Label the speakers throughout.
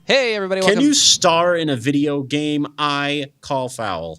Speaker 1: Hey, everybody.
Speaker 2: Can you star in a video game? I call foul.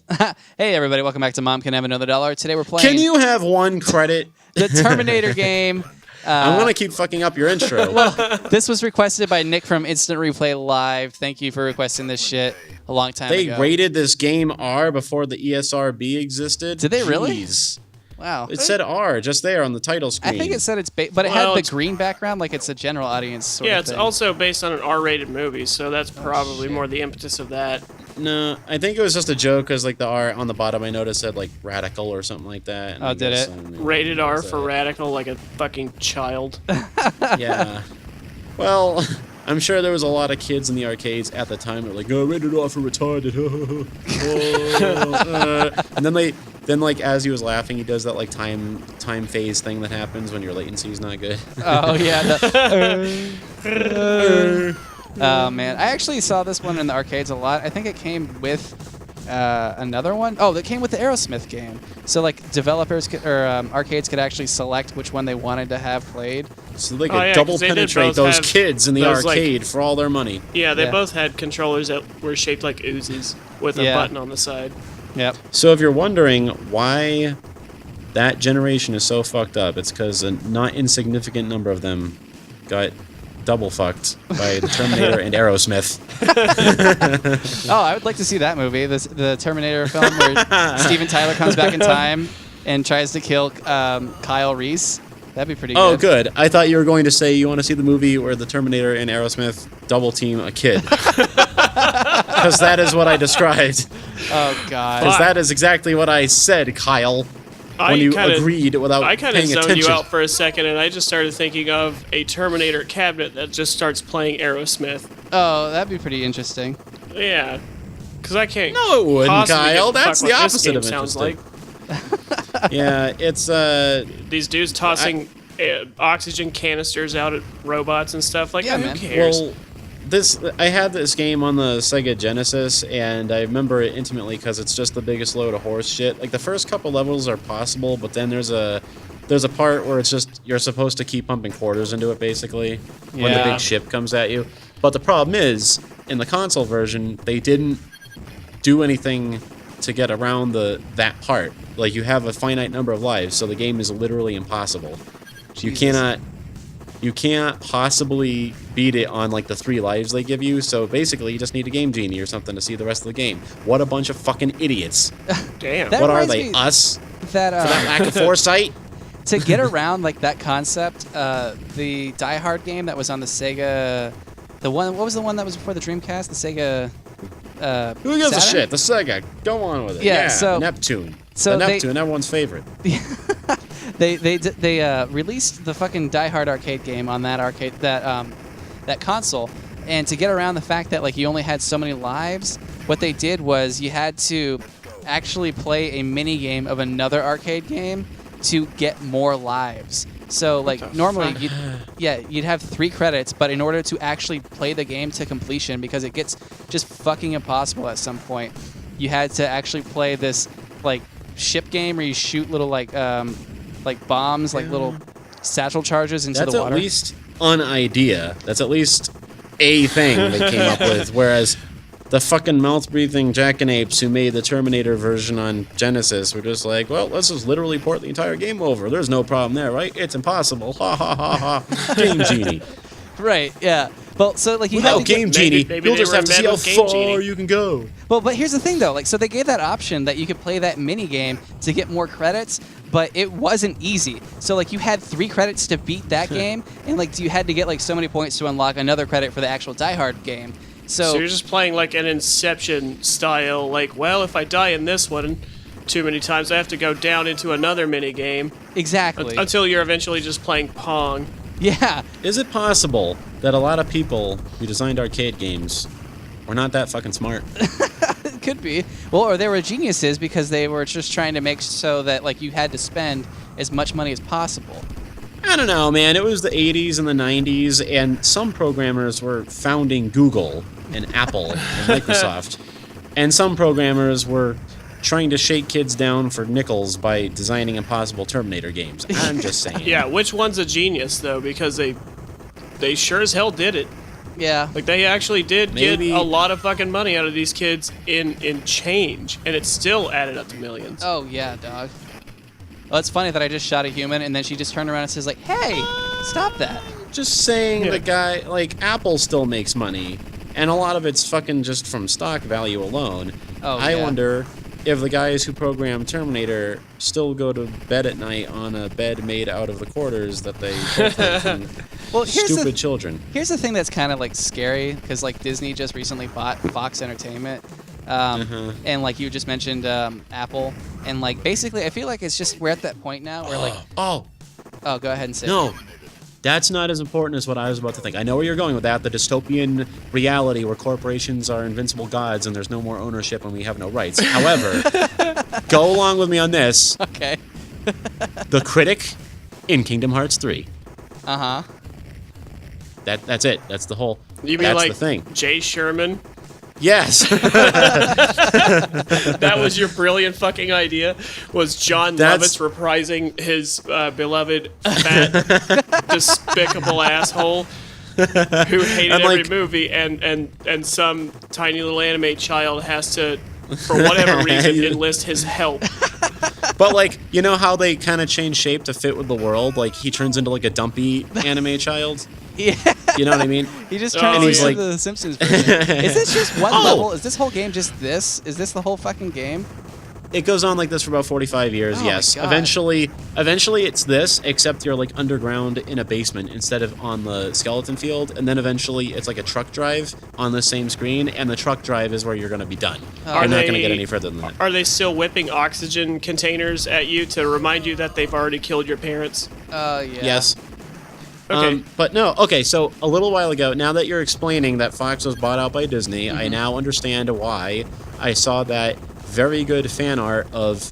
Speaker 1: Hey, everybody. Welcome back to Mom Can Have Another Dollar. Today we're playing...
Speaker 2: Can you have one credit?
Speaker 1: The Terminator game.
Speaker 2: I'm going to keep fucking up your intro.
Speaker 1: Well, this was requested by Nick from Instant Replay Live. Thank you for requesting this shit a long time ago.
Speaker 2: They rated this game R before the ESRB existed?
Speaker 1: Did they really?
Speaker 2: Jeez.
Speaker 1: Wow.
Speaker 2: It said R just there on the title screen.
Speaker 1: I think it said but it had the green background like it's a general audience sort of
Speaker 3: Yeah, it's
Speaker 1: thing.
Speaker 3: also based on an R-rated movie, so that's probably more the impetus of that.
Speaker 2: No, I think it was just a joke because like the R on the bottom I noticed said like radical or something like that. And
Speaker 1: Oh, did it?
Speaker 3: Rated R for radical, like a fucking child.
Speaker 2: Yeah. Well, I'm sure there was a lot of kids in the arcades at the time that were like, oh, rated R for retarded. And then like as he was laughing, he does that like time phase thing that happens when your latency is not good.
Speaker 1: Oh, yeah. Oh, man. I actually saw this one in the arcades a lot. I think it came with another one. Oh, it came with the Aerosmith game. So, like, developers arcades could actually select which one they wanted to have played.
Speaker 2: So they could double penetrate those kids in the arcade for all their money.
Speaker 3: Yeah, they both had controllers that were shaped like Uzis with a button on the side.
Speaker 1: Yep.
Speaker 2: So if you're wondering why that generation is so fucked up, it's because a not insignificant number of them got double fucked by the Terminator and Aerosmith.
Speaker 1: Oh, I would like to see that movie, the Terminator film where Steven Tyler comes back in time and tries to kill Kyle Reese. That'd be pretty good.
Speaker 2: Oh, good. I thought you were going to say you want to see the movie where the Terminator and Aerosmith double team a kid. Because that is what I described.
Speaker 1: Oh, God.
Speaker 2: Because that is exactly what I said, Kyle. When you agreed without paying attention.
Speaker 3: I kind of zoned you out for a second, and I just started thinking of a Terminator cabinet that just starts playing Aerosmith.
Speaker 1: Oh, that'd be pretty interesting.
Speaker 3: Yeah. Because I can't...
Speaker 2: No, it wouldn't, Kyle. That's the
Speaker 3: what
Speaker 2: opposite of
Speaker 3: this game sounds like.
Speaker 2: Yeah, it's...
Speaker 3: These dudes tossing oxygen canisters out at robots and stuff. Like, who cares?
Speaker 2: Well, I had this game on the Sega Genesis, and I remember it intimately because it's just the biggest load of horse shit. Like, the first couple levels are possible, but then there's a part where it's just you're supposed to keep pumping quarters into it, basically, when the big ship comes at you. But the problem is, in the console version, they didn't do anything to get around that part. Like, you have a finite number of lives, so the game is literally impossible. Jesus. You can't possibly beat it on, like, the 3 lives they give you, so basically you just need a Game Genie or something to see the rest of the game. What a bunch of fucking idiots.
Speaker 3: Damn.
Speaker 2: What are they, us? For that lack of foresight?
Speaker 1: To get around, like, that concept, the Die Hard game that was on the Sega... what was the one that was before the Dreamcast? The Sega...
Speaker 2: Who gives a
Speaker 1: Saturn?
Speaker 2: shit? The Sega. Go on with it.
Speaker 1: Yeah, so...
Speaker 2: Neptune.
Speaker 1: So
Speaker 2: Neptune, everyone's favorite.
Speaker 1: They released the fucking Die Hard arcade game on that console, and to get around the fact that like you only had so many lives, what they did was you had to actually play a mini game of another arcade game to get more lives. So like normally you'd have 3 credits, but in order to actually play the game to completion, because it gets just fucking impossible at some point, you had to actually play this like ship game where you shoot little like bombs, like little satchel charges into the water.
Speaker 2: That's at least an idea. That's at least a thing they came up with. Whereas the fucking mouth-breathing jackanapes who made the Terminator version on Genesis were just like, well, let's just literally port the entire game over. There's no problem there, right? It's impossible. Ha ha ha ha. Game Genie.
Speaker 1: Right, yeah. Well, so like
Speaker 2: without Game Genie, you'll just have to see how far you can go.
Speaker 1: Well, but here's the thing though, like so they gave that option that you could play that mini game to get more credits, but it wasn't easy. So like you had 3 credits to beat that game, and like you had to get like so many points to unlock another credit for the actual Die Hard game. So
Speaker 3: you're just playing like an Inception style, like, well, if I die in this one too many times, I have to go down into another mini game.
Speaker 1: Exactly.
Speaker 3: Until you're eventually just playing Pong.
Speaker 1: Yeah.
Speaker 2: Is it possible that a lot of people who designed arcade games were not that fucking smart?
Speaker 1: It could be. Well, or they were geniuses because they were just trying to make so that like you had to spend as much money as possible.
Speaker 2: I don't know, man. It was the 80s and the 90s, and some programmers were founding Google and Apple and Microsoft. And some programmers were trying to shake kids down for nickels by designing impossible Terminator games. I'm just saying.
Speaker 3: Yeah, which one's a genius, though? Because they sure as hell did it.
Speaker 1: Yeah.
Speaker 3: Like, they actually did
Speaker 2: Maybe-
Speaker 3: get a lot of fucking money out of these kids in change, and it still added up to millions.
Speaker 1: Oh, yeah, dog. Well, it's funny that I just shot a human, and then she just turned around and says, like, hey, stop that.
Speaker 2: Just saying,
Speaker 3: Yeah.
Speaker 2: the guy, like, Apple still makes money, and a lot of it's fucking just from stock value alone.
Speaker 1: Oh,
Speaker 2: I
Speaker 1: yeah.
Speaker 2: wonder if the guys who programmed Terminator still go to bed at night on a bed made out of the quarters that they pulled from
Speaker 1: Well, here's
Speaker 2: stupid
Speaker 1: the,
Speaker 2: children.
Speaker 1: here's the thing that's kind of, like, scary, because, like, Disney just recently bought Fox Entertainment. And, like, you just mentioned Apple. And, like, basically, I feel like it's just, we're at that point now where, like,
Speaker 2: Oh,
Speaker 1: oh, go ahead and say it.
Speaker 2: no. That's not as important as what I was about to think. I know where you're going with that, the dystopian reality where corporations are invincible gods and there's no more ownership and we have no rights. However, go along with me on this.
Speaker 1: Okay.
Speaker 2: The critic in Kingdom Hearts 3.
Speaker 1: Uh-huh.
Speaker 2: That's it. That's the whole.
Speaker 3: You mean
Speaker 2: that's
Speaker 3: like
Speaker 2: the thing.
Speaker 3: Jay Sherman?
Speaker 2: Yes.
Speaker 3: That was your brilliant fucking idea. Was John
Speaker 2: That's-
Speaker 3: Lovitz reprising his beloved fat, despicable asshole who hated
Speaker 2: I'm
Speaker 3: every
Speaker 2: like-
Speaker 3: movie, and some tiny little anime child has to, for whatever reason, enlist his help.
Speaker 2: But like, you know how they kind of change shape to fit with the world? Like he turns into like a dumpy anime child.
Speaker 1: Yeah.
Speaker 2: You know what I mean?
Speaker 1: He just
Speaker 3: Oh,
Speaker 1: turned
Speaker 3: and
Speaker 1: into
Speaker 3: he's
Speaker 2: like-
Speaker 1: the Simpsons version. Is this just one
Speaker 2: Oh!
Speaker 1: level? Is this whole game just this? Is this the whole fucking game?
Speaker 2: It goes on like this for about 45 years.
Speaker 1: Oh my
Speaker 2: yes.
Speaker 1: God.
Speaker 2: Eventually it's this, except you're like underground in a basement instead of on the skeleton field, and then eventually it's like a truck drive on the same screen, and the truck drive is where you're going to be done.
Speaker 1: Are
Speaker 2: You're not
Speaker 3: they-
Speaker 2: going to get any further than that.
Speaker 3: Are they still whipping oxygen containers at you to remind you that they've already killed your parents?
Speaker 1: Yeah.
Speaker 2: Yes.
Speaker 3: Okay.
Speaker 2: But no, okay, so a little while ago, now that you're explaining that Fox was bought out by Disney, I now understand why I saw that very good fan art of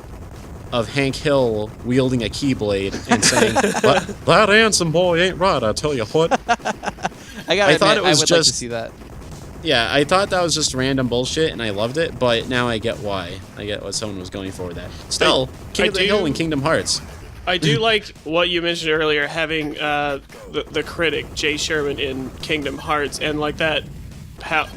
Speaker 2: Hank Hill wielding a keyblade and saying, that handsome boy ain't right, I tell you what.
Speaker 1: I gotta
Speaker 2: I thought
Speaker 1: admit,
Speaker 2: it was
Speaker 1: I would like to
Speaker 2: just-
Speaker 1: see that.
Speaker 2: Yeah, I thought that was just random bullshit, and I loved it, but now I get why. I get what someone was going for with that. Still, King of the Hill and Kingdom Hearts.
Speaker 3: I do like what you mentioned earlier, having the critic Jay Sherman in Kingdom Hearts, and like that,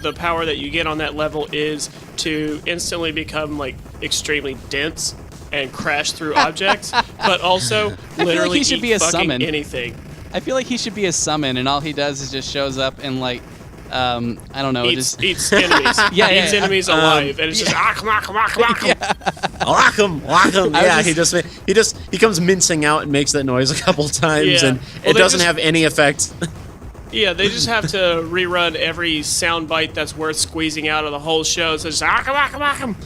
Speaker 3: the power that you get on that level is to instantly become like extremely dense and crash through objects, but also literally
Speaker 1: he should
Speaker 3: eat
Speaker 1: be a
Speaker 3: fucking
Speaker 1: summon.
Speaker 3: anything.
Speaker 1: I feel like he should be a summon, and all he does is just shows up and like, I don't know,
Speaker 3: Eats enemies.
Speaker 1: Yeah,
Speaker 3: eats
Speaker 1: yeah.
Speaker 3: enemies alive, and it's just come on.
Speaker 2: Lock him. Yeah,
Speaker 1: just-
Speaker 2: he comes mincing out and makes that noise a couple times,
Speaker 3: Yeah.
Speaker 2: and
Speaker 3: Well,
Speaker 2: it
Speaker 3: they
Speaker 2: doesn't
Speaker 3: just-
Speaker 2: have any effect.
Speaker 3: Yeah, they just have to rerun every soundbite that's worth squeezing out of the whole show. So it's just come.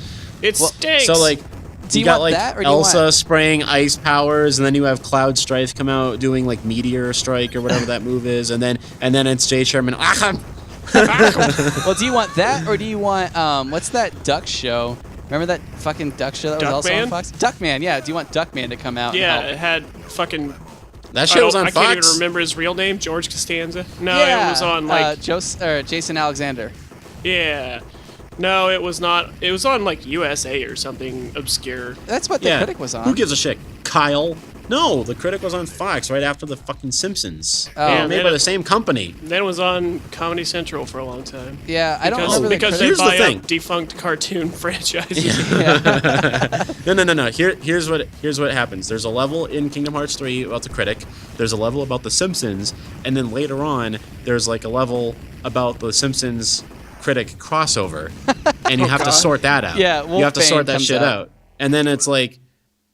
Speaker 3: It stinks.
Speaker 2: So like,
Speaker 1: Do you
Speaker 2: got
Speaker 1: want
Speaker 2: like
Speaker 1: that, or do you
Speaker 2: Elsa
Speaker 1: want-
Speaker 2: spraying ice powers, and then you have Cloud Strife come out doing like Meteor Strike or whatever that move is, and then it's Jay Sherman.
Speaker 1: Well, do you want that, or do you want what's that duck show? Remember that fucking duck show that was also on
Speaker 3: Duckman?
Speaker 1: Fox? Duckman, yeah. Do you want Duckman to come out?
Speaker 3: yeah,
Speaker 1: And
Speaker 3: it had fucking.
Speaker 2: That show was on
Speaker 3: I can't even
Speaker 2: Fox.
Speaker 3: remember his real name, George Costanza. No,
Speaker 1: yeah,
Speaker 3: it was on like
Speaker 1: Jason Alexander.
Speaker 3: yeah. No, it was not. It was on like USA or something obscure.
Speaker 1: That's what the
Speaker 2: Yeah.
Speaker 1: critic was on.
Speaker 2: Who gives a shit? Kyle. No, the critic was on Fox right after the fucking Simpsons.
Speaker 1: Oh.
Speaker 3: Yeah,
Speaker 2: Made
Speaker 3: then
Speaker 2: by
Speaker 3: it-
Speaker 2: the same company.
Speaker 3: Then it was on Comedy Central for a long time.
Speaker 1: Yeah, I don't
Speaker 3: Because,
Speaker 1: remember the
Speaker 3: because
Speaker 1: critic.
Speaker 3: they
Speaker 2: Here's the
Speaker 3: buy
Speaker 2: thing.
Speaker 3: up defunct cartoon franchises.
Speaker 2: No. Here's what happens. There's a level in Kingdom Hearts 3 about the critic. There's a level about the Simpsons, and then later on, there's like a level about the Simpsons critic crossover, and you have to sort that out.
Speaker 1: Yeah,
Speaker 2: you have to
Speaker 1: Wolfbane
Speaker 2: sort that
Speaker 1: comes
Speaker 2: shit
Speaker 1: out.
Speaker 2: out. And then it's like,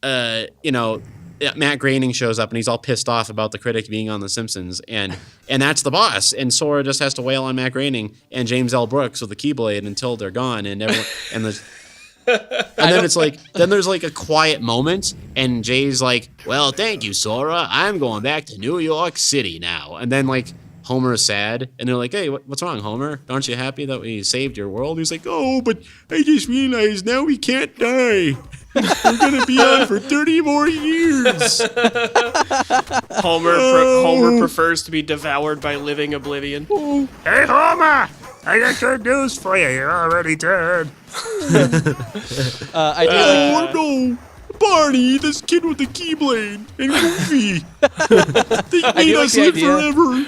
Speaker 2: Matt Groening shows up and he's all pissed off about the critic being on The Simpsons, and that's the boss. And Sora just has to wail on Matt Groening and James L. Brooks with the Keyblade until they're gone, and everyone and the. And then it's like, then there's like a quiet moment, and Jay's like, "Well, thank you, Sora. I'm going back to New York City now." And then like Homer is sad, and they're like, "Hey, what's wrong, Homer? Aren't you happy that we saved your world?" He's like, "Oh, but I just realized now we can't die. We're gonna be on for 30 more years."
Speaker 3: Homer prefers to be devoured by living oblivion.
Speaker 2: Hey, Homer! I got good news for you. You're already dead.
Speaker 1: I do like,
Speaker 2: no! Barney, this kid with the Keyblade, and Goofy. They
Speaker 1: I do like the idea.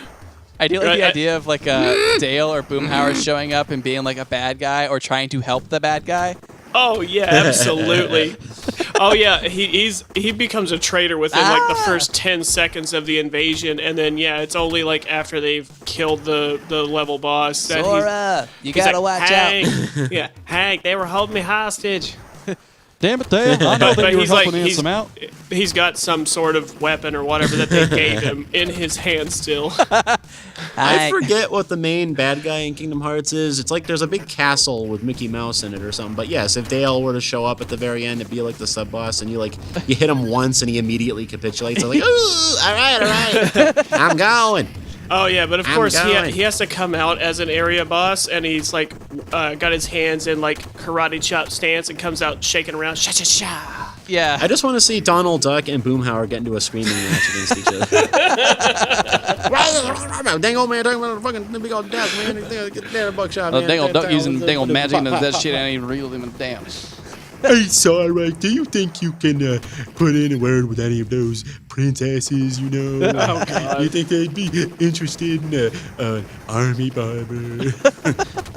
Speaker 1: I do like
Speaker 3: Right,
Speaker 1: the idea of like a Dale or Boomhauer showing up and being like a bad guy or trying to help the bad guy.
Speaker 3: Oh yeah, absolutely. Oh yeah, he becomes a traitor within like the first 10 seconds of the invasion, and then yeah, it's only like after they've killed the level boss that
Speaker 1: Sora, you
Speaker 3: he's
Speaker 1: gotta
Speaker 3: like,
Speaker 1: watch
Speaker 3: Hank,
Speaker 1: out.
Speaker 3: yeah, Hank, they were holding me hostage.
Speaker 1: Damn it, Dale! I know that you were
Speaker 3: he's like
Speaker 1: helping Ansem out.
Speaker 3: he's got some sort of weapon or whatever that they gave him in his hand still.
Speaker 2: I forget what the main bad guy in Kingdom Hearts is. It's like there's a big castle with Mickey Mouse in it or something. But yes, if Dale were to show up at the very end, it'd be like the sub boss, and you hit him once and he immediately capitulates. I'm like, ooh, all right, I'm going.
Speaker 3: Oh yeah, but of course
Speaker 2: going.
Speaker 3: he has to come out as an area boss, and he's like got his hands in like karate chop stance and comes out shaking around, sha sha sha.
Speaker 1: Yeah.
Speaker 2: I just want to see Donald Duck and Boomhauer get into a screaming match against each other. Dang old man, talking about fucking big old duck, man. Get there, buckshot, man.
Speaker 1: Dang old Duck using dang old magic and that shit ain't even real even damn.
Speaker 4: Hey, Sora, do you think you can put in a word with any of those princesses, you know?
Speaker 3: Oh, God.
Speaker 4: You think they'd be interested in an army barber?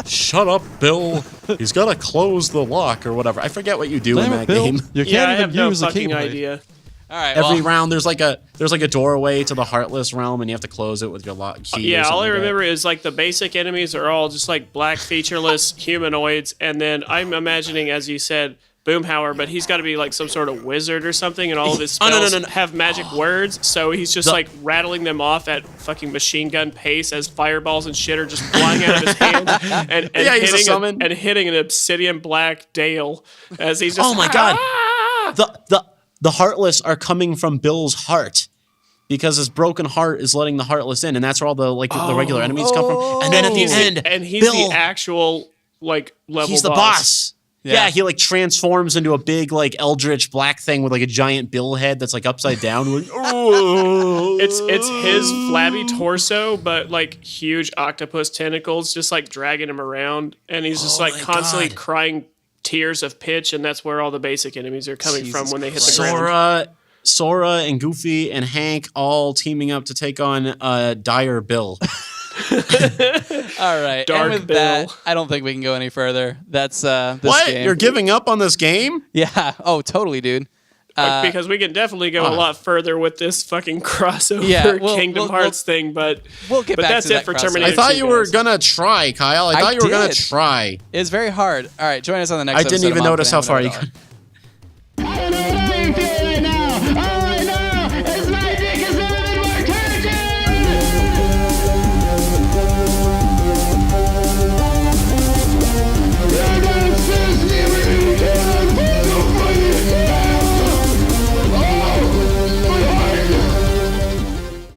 Speaker 2: Shut up, Bill. He's got to close the lock or whatever. I forget what you do in that game.
Speaker 1: You
Speaker 3: Yeah, I
Speaker 1: can't
Speaker 3: have
Speaker 1: even
Speaker 3: no
Speaker 1: use a
Speaker 3: fucking
Speaker 1: keyblade.
Speaker 3: idea.
Speaker 1: All right.
Speaker 2: Every
Speaker 1: well,
Speaker 2: round, there's like a doorway to the Heartless realm, and you have to close it with your lock key.
Speaker 3: Yeah,
Speaker 2: or
Speaker 3: all I
Speaker 2: something like that.
Speaker 3: remember is like the basic enemies are all just like black featureless humanoids, and then I'm imagining, as you said, Boomhauer, but he's got to be like some sort of wizard or something, and all of his spells
Speaker 2: no.
Speaker 3: have magic words, so he's just like rattling them off at fucking machine gun pace as fireballs and shit are just flying out of his hands, and,
Speaker 2: Yeah, he's a summon.
Speaker 3: hitting an obsidian black Dale as he's just.
Speaker 2: Oh my God. The Heartless are coming from Bill's heart. Because his broken heart is letting the Heartless in, and that's where all the the regular enemies come from. And then at the end,
Speaker 3: And he's
Speaker 2: Bill,
Speaker 3: the actual like level.
Speaker 2: he's the boss.
Speaker 1: Yeah.
Speaker 2: Yeah, he like transforms into a big like eldritch black thing with like a giant bill head that's like upside down. Like, oh.
Speaker 3: It's his flabby torso, but like huge octopus tentacles, just like dragging him around, and he's just like
Speaker 2: my
Speaker 3: constantly
Speaker 2: God.
Speaker 3: crying tears of pitch, and that's where all the basic enemies are coming
Speaker 1: Jesus
Speaker 3: from when they hit
Speaker 1: Christ.
Speaker 3: the ground.
Speaker 2: Sora and Goofy and Hank all teaming up to take on Dire Bill.
Speaker 1: all right.
Speaker 3: Dark
Speaker 1: and with
Speaker 3: Bill.
Speaker 1: that, I don't think we can go any further. That's this
Speaker 2: What?
Speaker 1: game.
Speaker 2: You're giving up on this game?
Speaker 1: Yeah. Oh, totally, dude.
Speaker 3: Because we can definitely go a lot further with this fucking crossover
Speaker 1: Yeah,
Speaker 3: Kingdom Hearts thing, but
Speaker 1: we'll get back
Speaker 3: that's
Speaker 1: to
Speaker 3: it
Speaker 1: that
Speaker 3: for
Speaker 1: crossover.
Speaker 3: Terminator.
Speaker 2: I thought
Speaker 3: 2,
Speaker 2: you were
Speaker 3: guys.
Speaker 2: gonna try, Kyle. I thought you were gonna try.
Speaker 1: It's very hard. All right, join us on the next
Speaker 2: I
Speaker 1: episode
Speaker 2: didn't even
Speaker 1: of Mom
Speaker 2: notice
Speaker 1: Can
Speaker 2: how far
Speaker 1: Have
Speaker 2: you
Speaker 1: It All.
Speaker 2: could.